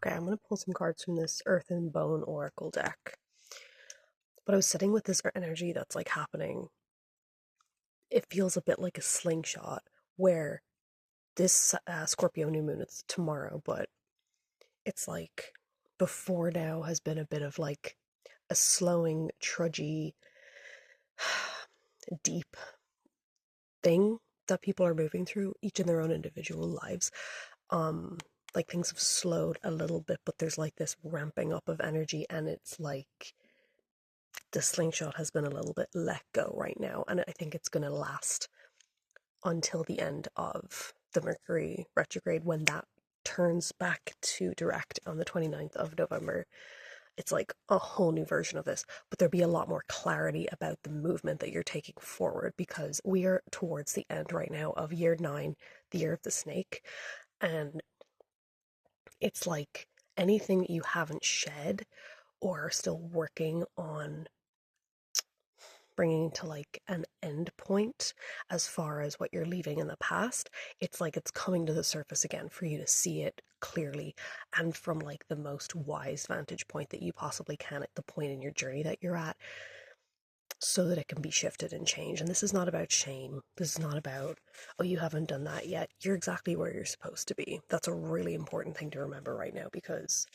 Okay, I'm going to pull some cards from this Earth and Bone Oracle deck. But I was sitting with this energy that's like happening. It feels a bit like a slingshot where this Scorpio new moon, it's tomorrow, but it's like before now has been a bit of like a slowing, trudgy, deep thing that people are moving through, each in their own individual lives. Like things have slowed a little bit, but there's like this ramping up of energy, and it's like the slingshot has been a little bit let go right now, and I think it's going to last until the end of the Mercury retrograde, when that turns back to direct on the 29th of November. It's like a whole new version of this, but there'll be a lot more clarity about the movement that you're taking forward, because we are towards the end right now of year 9, the year of the snake, and it's like anything that you haven't shed or are still working on bringing to like an end point as far as what you're leaving in the past, it's like it's coming to the surface again for you to see it clearly and from like the most wise vantage point that you possibly can at the point in your journey that you're at, so that it can be shifted and changed. And this is not about shame. This is not about, oh, you haven't done that yet. You're exactly where you're supposed to be. That's a really important thing to remember right now, because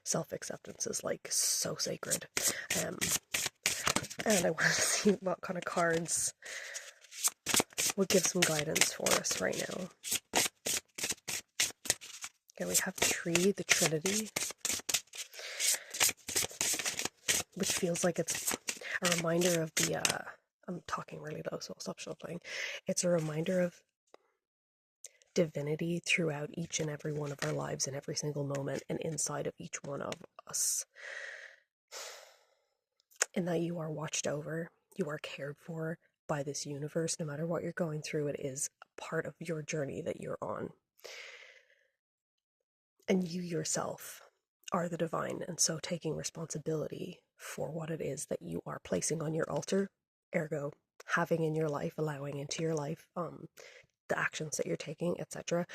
self-acceptance is like so sacred. Um, and I want to see what kind of cards would give some guidance for us right now. Okay, we have Tree, the Trinity, which feels like it's a reminder of the, I'm talking really low, so I'll stop shuffling. It's a reminder of divinity throughout each and every one of our lives, in every single moment, and inside of each one of us. In that you are watched over, you are cared for by this universe. No matter what you're going through, it is a part of your journey that you're on. And you yourself are the divine, and so taking responsibility for what it is that you are placing on your altar, ergo having in your life, allowing into your life, the actions that you're taking, etc.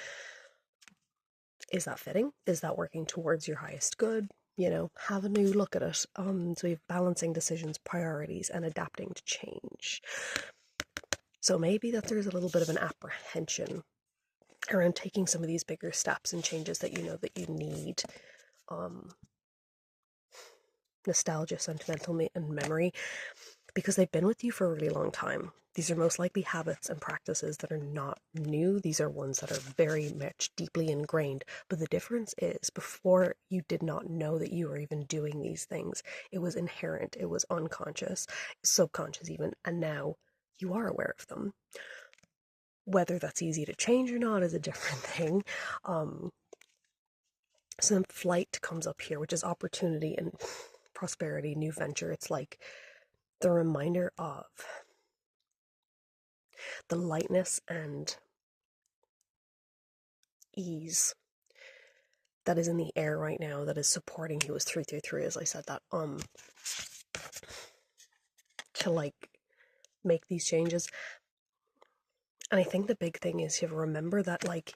Is that fitting? Is that working towards your highest good? Have a new look at it. So we have balancing decisions, priorities, and adapting to change. So maybe that there's a little bit of an apprehension around taking some of these bigger steps and changes that you know that you need. Nostalgia, sentimental, and memory, because they've been with you for a really long time. These are most likely habits and practices that are not new. These are ones that are very much deeply ingrained. But the difference is, before you did not know that you were even doing these things. It was inherent, it was unconscious, subconscious even, and now you are aware of them. Whether that's easy to change or not is a different thing. So then flight comes up here, which is opportunity and prosperity, new venture. It's like the reminder of the lightness and ease that is in the air right now, that is supporting you as 333, as I said that, to like make these changes. And I think the big thing is you remember that, like,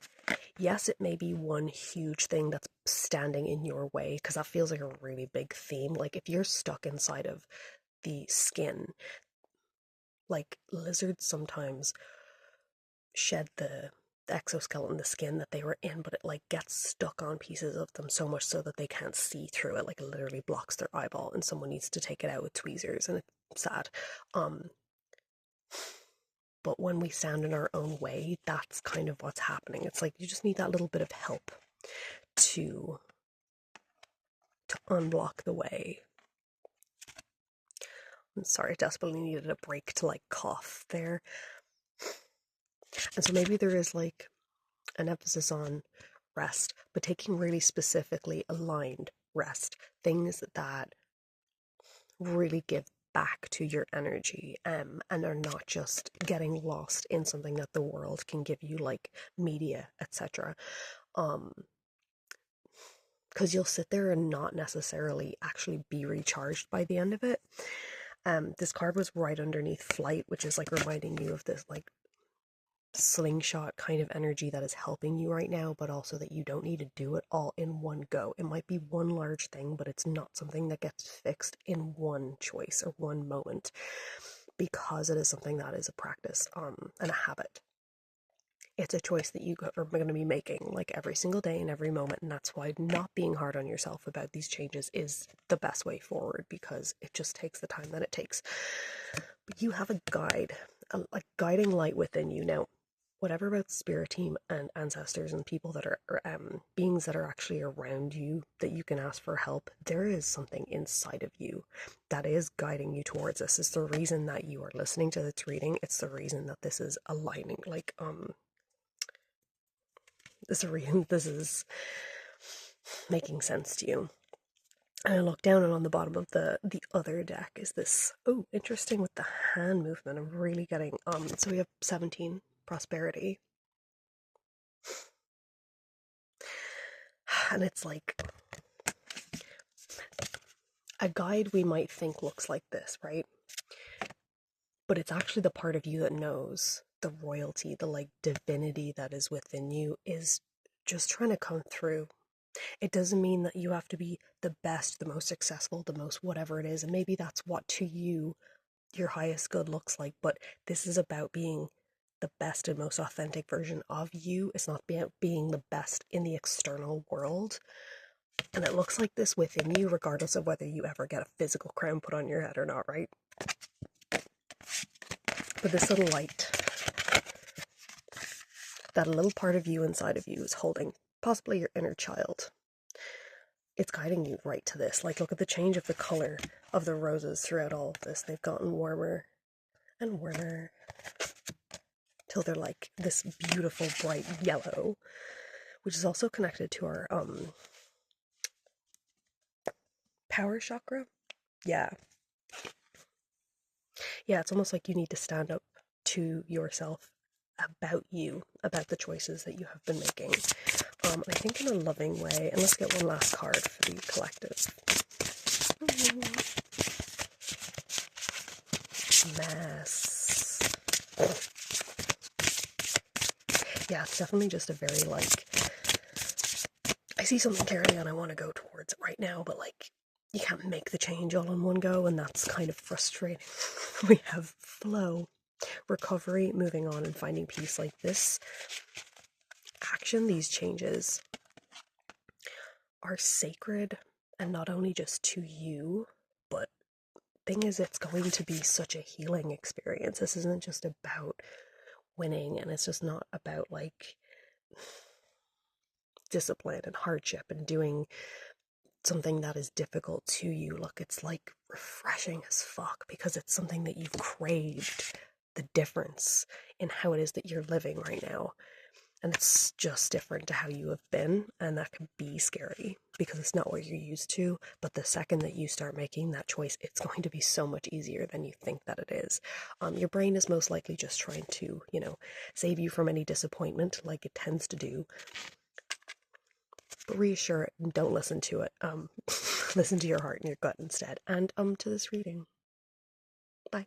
yes, it may be one huge thing that's standing in your way, because that feels like a really big theme. Like, if you're stuck inside of the skin, like lizards sometimes shed the exoskeleton, the skin that they were in, but it like gets stuck on pieces of them so much so that they can't see through it. Like, it literally blocks their eyeball, and someone needs to take it out with tweezers, and it's sad. But when we stand in our own way, that's kind of what's happening. It's like you just need that little bit of help to unblock the way. I'm sorry, I desperately needed a break to like cough there. And so maybe there is like an emphasis on rest, but taking really specifically aligned rest, things that really give back to your energy, and are not just getting lost in something that the world can give you, like media, etc. Because you'll sit there and not necessarily actually be recharged by the end of it. This card was right underneath flight, which is like reminding you of this like slingshot kind of energy that is helping you right now, but also that you don't need to do it all in one go. It might be one large thing, but it's not something that gets fixed in one choice or one moment, because it is something that is a practice and a habit. It's a choice that you are going to be making like every single day and every moment, and that's why not being hard on yourself about these changes is the best way forward, because it just takes the time that it takes. But you have a guide, a guiding light within you. Now, whatever about spirit team and ancestors and people that are beings that are actually around you that you can ask for help, there is something inside of you that is guiding you towards this. It's the reason that you are listening to this reading. It's the reason that this is aligning, like this is making sense to you. And I look down, and on the bottom of the other deck is this, oh, interesting with the hand movement. I'm really getting so we have 17, prosperity. And it's like a guide we might think looks like this, right? But it's actually the part of you that knows the royalty, the like divinity that is within you is just trying to come through. It doesn't mean that you have to be the best, the most successful, the most whatever it is. And maybe that's what to you your highest good looks like. But this is about being the best and most authentic version of you. It's not about being the best in the external world. And it looks like this within you, regardless of whether you ever get a physical crown put on your head or not, right? But this little light, that a little part of you inside of you is holding, possibly your inner child. It's guiding you right to this. Like, look at the change of the color of the roses throughout all of this. They've gotten warmer and warmer till they're like this beautiful bright yellow, which is also connected to our power chakra. Yeah, it's almost like you need to stand up to yourself about you, about the choices that you have been making. I think in a loving way. And let's get one last card for the collective. Mess. Yeah, it's definitely just a very like, I see something clearly and I want to go towards it right now, but like, you can't make the change all in one go, and that's kind of frustrating. We have flow, recovery, moving on, and finding peace. Like, this action, these changes are sacred, and not only just to you, but thing is, it's going to be such a healing experience. This isn't just about winning, and it's just not about like discipline and hardship and doing something that is difficult to you. Look, it's like refreshing as fuck, because it's something that you've craved, the difference in how it is that you're living right now. And it's just different to how you have been, and that can be scary because it's not what you're used to. But the second that you start making that choice, it's going to be so much easier than you think that it is. Your brain is most likely just trying to, save you from any disappointment, like it tends to do. But reassure it and don't listen to it. Listen to your heart and your gut instead. And to this reading. Bye.